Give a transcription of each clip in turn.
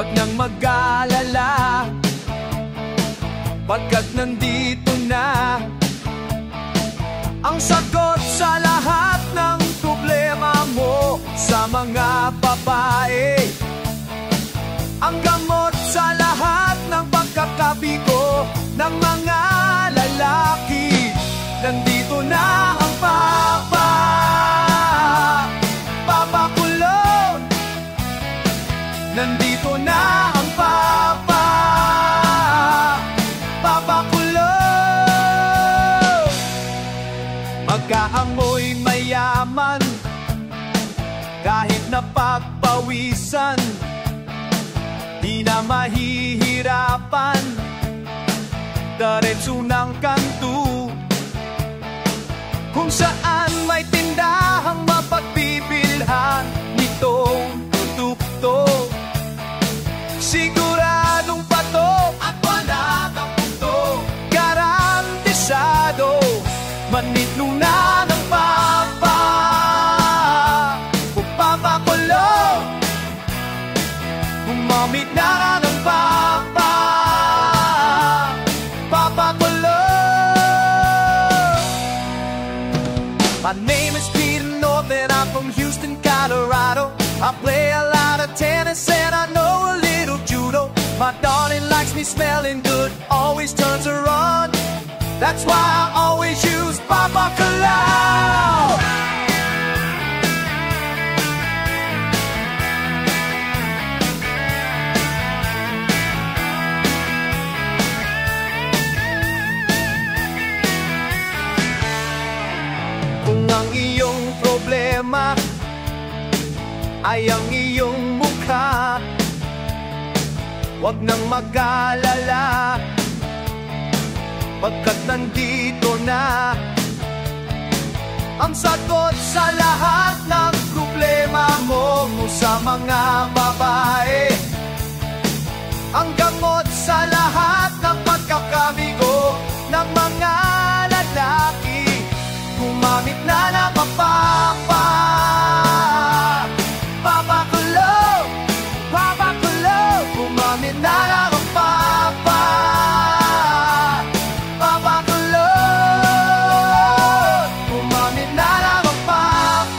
Huwag nang mag-alala, pagkat nandito na ang sagot sa lahat ng problema mo. Sa mga babae, ang gamot sa lahat ng pagkakabigo ng mga lalaki. Nandito na ang papakulong. Nandito na ang papakulong. Magkaamoy mayaman, kahit na pagpawisan, di na mahihirapan, diretso ng kanto, kung saan may tindahang mapagbibilhan nitong produkto. Siguradong patok at wala kang punto, garantisado, manitlo na ng papakulong. Gumamit na ng papakulong. My name is Peter North and I'm from Houston, Colorado. I play a lot of tennis and I know a little judo. My darling likes me smelling good, always turns her on. That's why I always use Papakulong. Kung ang iyong problema ay ang iyong mukha, huwag nang mag-alala, pagkat nandito na ang sagot sa lahat ng problema mo. Sa mga babae, ang gamot sa lahat ng pagkakabigo ng mga lalaki. Gumamit na ng papakulong. Gumamit na ng papakulong. Gumamit na ng papakulong.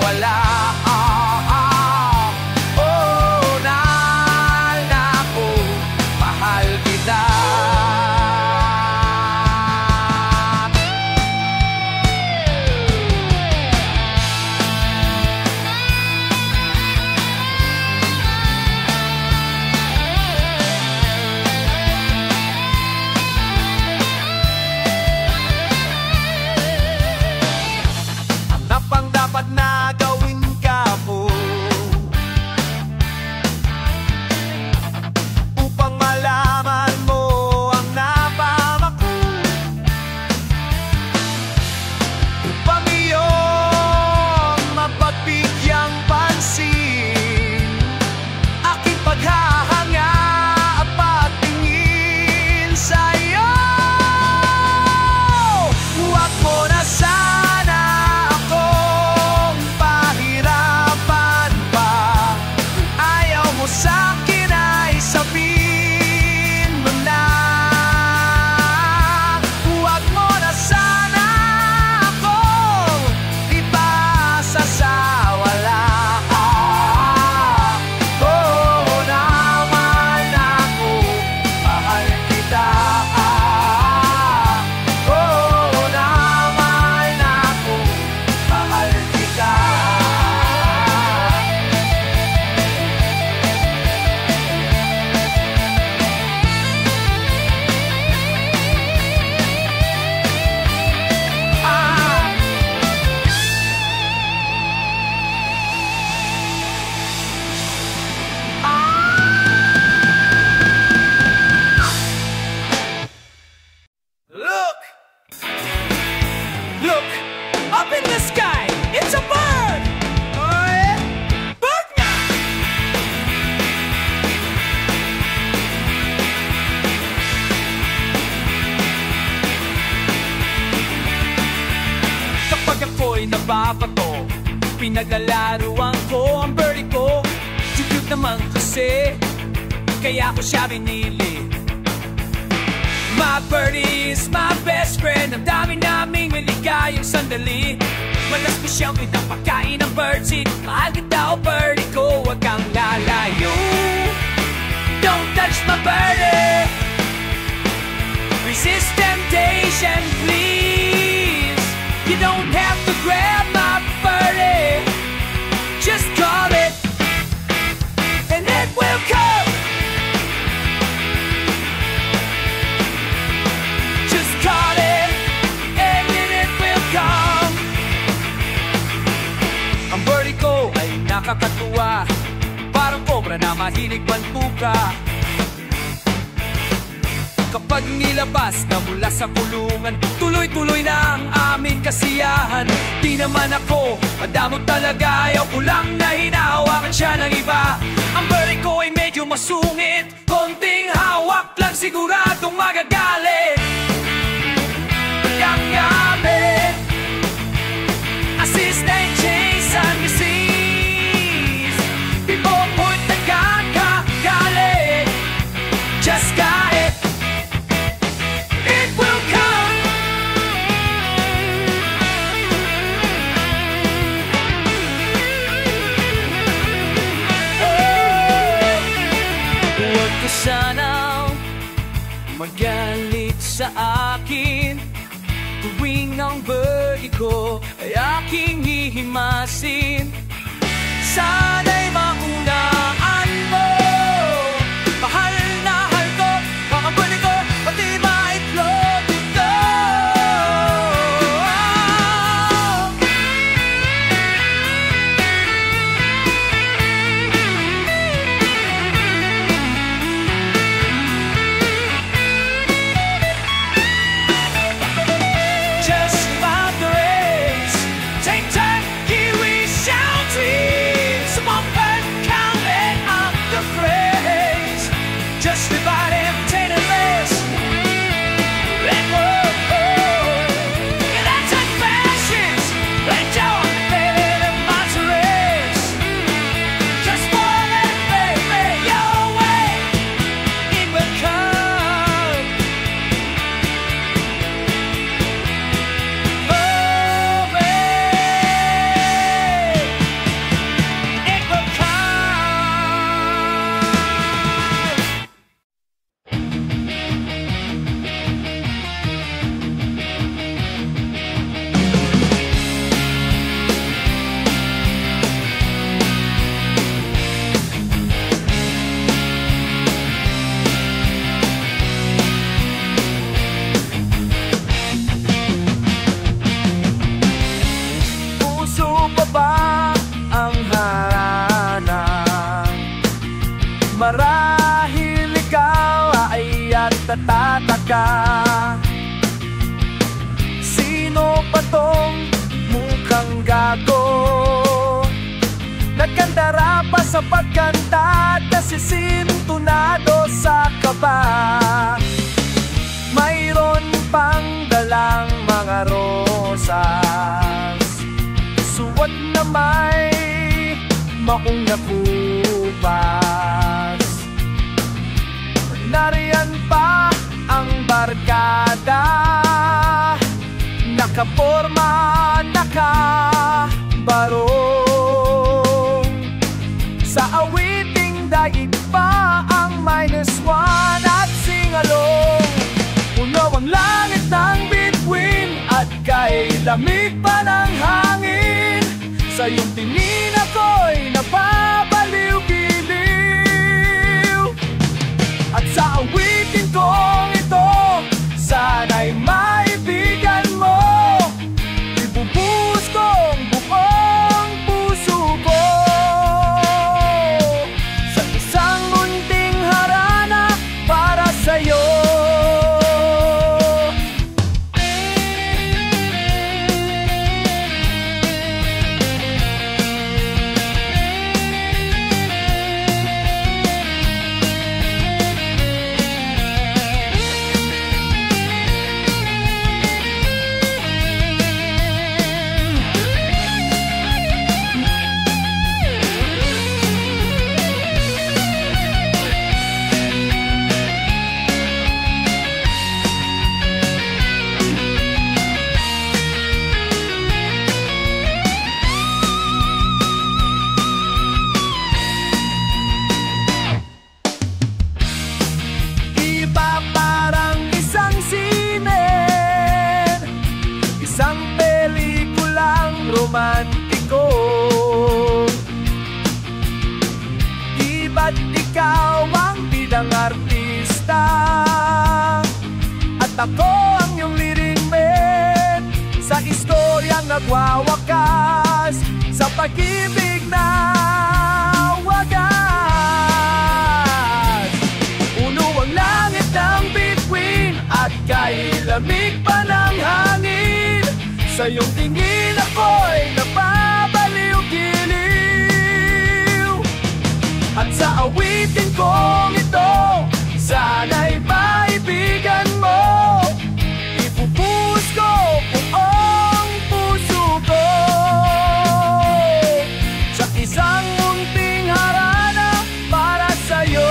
wala. Oh, mahal na ako, mahal kita. Pang dapat na gawin ka po upang malaman mo ang napamako, upang iyong mapagbigyan pansin aking paghahanga at patingin sa'yo. Huwag mo na sana sa'kin ay sabihin mo na. Huwag mo na sana akong ipasa sa wala. Oh, naman ako, mahal kita. Oh, naman ako, mahal kita. Look, up in the sky, it's a bird! Oh yeah? Bird nga! Kapag ako'y nababato, pinaglalaruan ko ang birdie ko. Cute naman kasi, kaya ko siya binili. My birdie is my best friend. Ang dami naming maligayang sandali. Malas ko siyang pinapakain ng birdseed. Mahal kita o birdie ko, huwag kang lalayo. Don't touch my birdie. Resist temptation, please. You don't have to grab my birdie. Just call it and it will come. Ang birdie ko ay nakakatuwa, parang cobra na mahilig mantuka. Kapag nilabas na mula sa kulungan, tuloy-tuloy na ang aming kasiyahan. Di naman ako madamot talaga, ayaw ko lang na hinahawakan siya ng iba. Ang birdie ko ay medyo masungit, konting hawak lang siguradong magagalit. Yang gamit assistant Jason disease. People point the kagalit. Just got it. It will come. Huwag ka sanang magalit sa akin tuwing ang birdie ko ay aking hihimasin. Sana'y maunaan mo, mahal na mahal ko ang birdie ko, pati maitlog ito. Take time, here we shall dream. Some Kandara pa sa pagkanta, nasisintunado sa kaba. Mayroon pang dalang mga rosas, suwat na may maong nakupas. Nariyan pa ang barkada, nakaporma, nakabarong. Sa awiting daig pa ang -1 at singalong. Puno ang langit ng bituin at kay lamig pa ng hangin. Sa iyong tingin ako'y napabaliw-giliw. At sa awitin kong ito, sana'y maibigan mo. Ibubuhos kong buong puso ko sa isang munting harana para sa'yo. Romantiko, iba't ikaw ang bidang artista at ako ang iyong leading man sa istoryang nagwawakas sa pag-ibig na wagas. Puno ang langit ng bituin at kay lamig pa ng hangin. Sa iyong tingin ako'y napabaliw-giliw. At sa awitin kong ito, sana'y maibigan mo. Ibubuhos ko buong puso ko sa isang munting harana para sa'yo.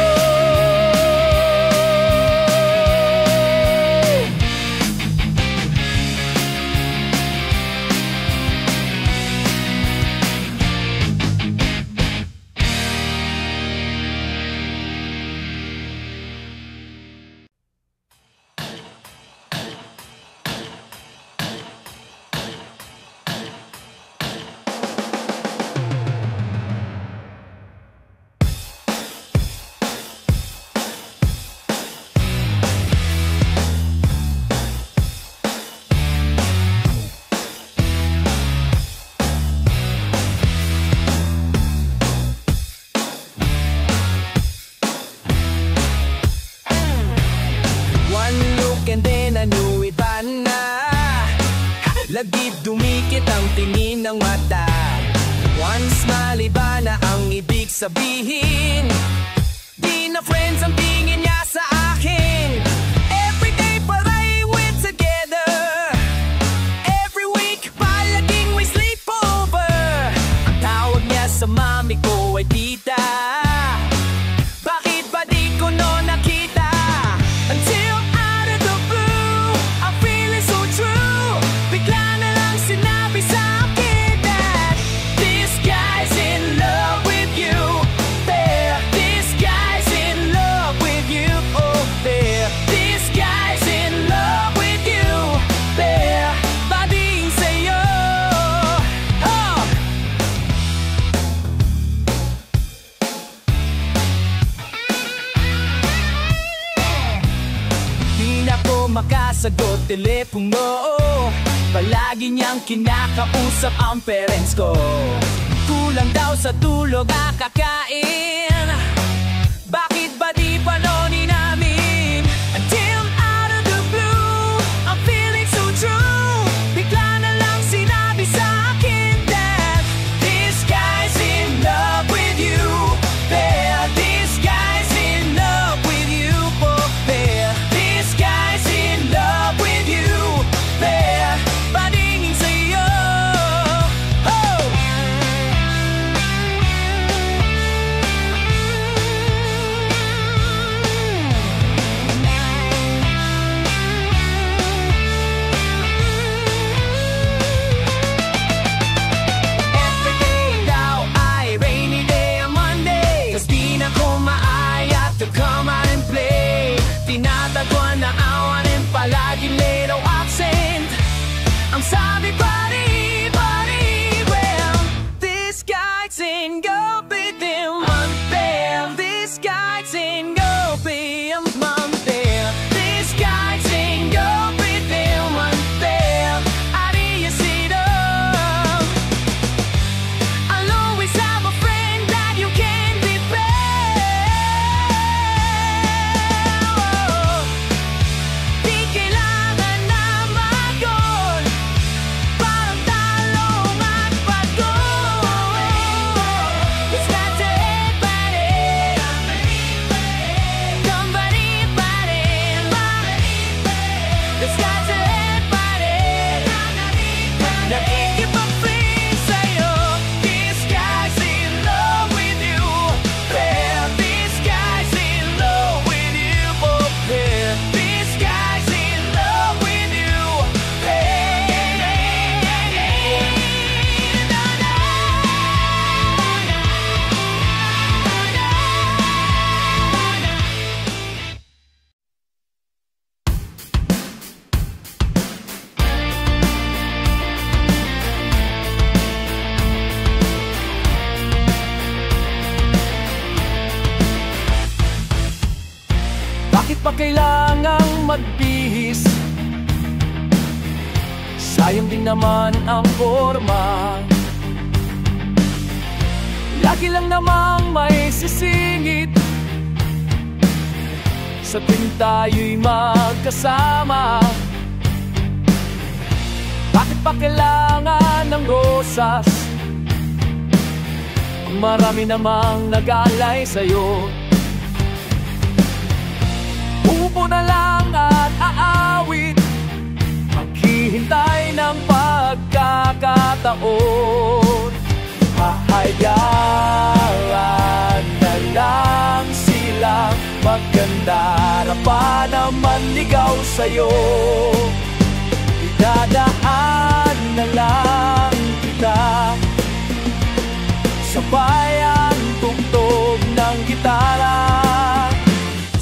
Lagid dumikit ang tingin ng mata. Once maliba na ang ibig sabihin, di na friends ang tingin niya sa akin. Everyday paray we're together, every week palaging we sleep over. Ang tawag niya sa mami ko ay tita. Bakit ba di ko no nakita? Until out of the blue, I'm feeling so true. Bigla na lang sinabi sa akin that this guy's in love with you. There, this guy's in love with you. Oh, there, this guy's in love with you. There, bading sa'yo. Oh! Di na ko makasagot telepono, palagi niyang kinakausap ang parents ko. Kulang daw sa tulog kakakain, bakit ba di panonin namin? Until out of the blue, I'm feeling so true. Bigla na lang sinabi sa akin that this guy's in love skies engulfing Monday. These skies engulfing Monday. These skies engulfing Monday. I need you see them. I'll always have a friend that you can depend. Di kailangan na mag-on. Parang talong at pagod. It's got to everybody. Somebody, it's got to everybody. Nakikip ang feeling sa'yo. This guy's in love with you. Yeah, this guy's in love with you. Oh, yeah, this guy's in love with you. Bakit pa kailangang magbihis? Sayang din naman ang forma. Lagi lang namang may sisingit sa tuwing tayo'y magkasama. Bakit pa kailangan ng rosas? Marami namang nag-aalay sa'yo. Upo na lang at aawit, maghihintay ng pagkakataon. Hahayaan na lang silang maganda pa naman ligaw sa'yo. Idadaan na lang kita sabay ang tugtog ng gitara.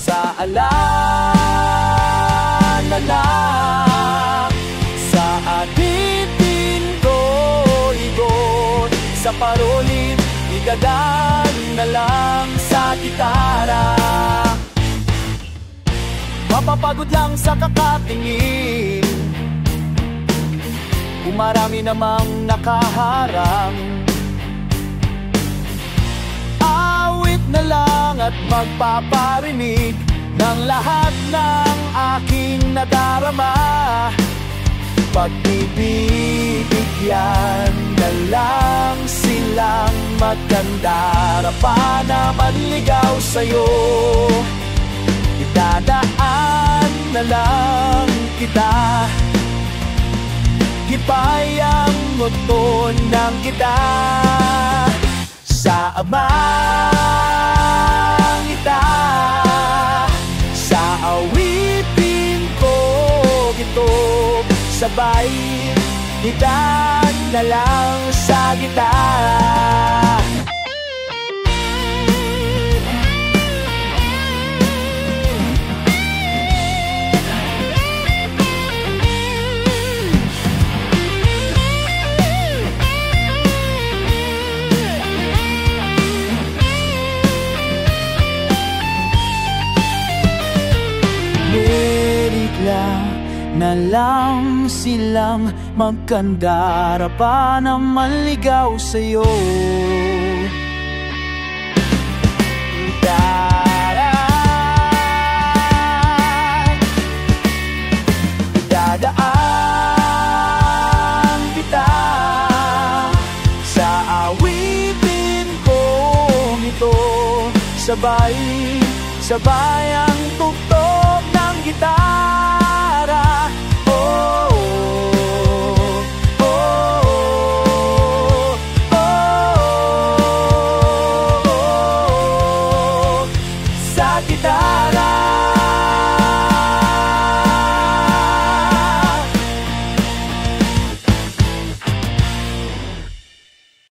Sa alanala, sa ating pinto-igon, sa parolin, idadaan na lang sa gitara. Mapapagod lang sa kakatingin kung marami namang nakaharang. Awit na lang at magpaparinig ng lahat ng aking nadarama. Pagbibigyan na lang silang maganda pa naman ligaw sa'yo. Idadaan na lang kita, hipayang muto ng kita. Sa amang ita, sa awitin ko ito, sabay idaan na lang sa gitara. Na lang silang magkandara pa naman ligaw sa'yo. Dadaan kita sa awitin ko ito, sabay ang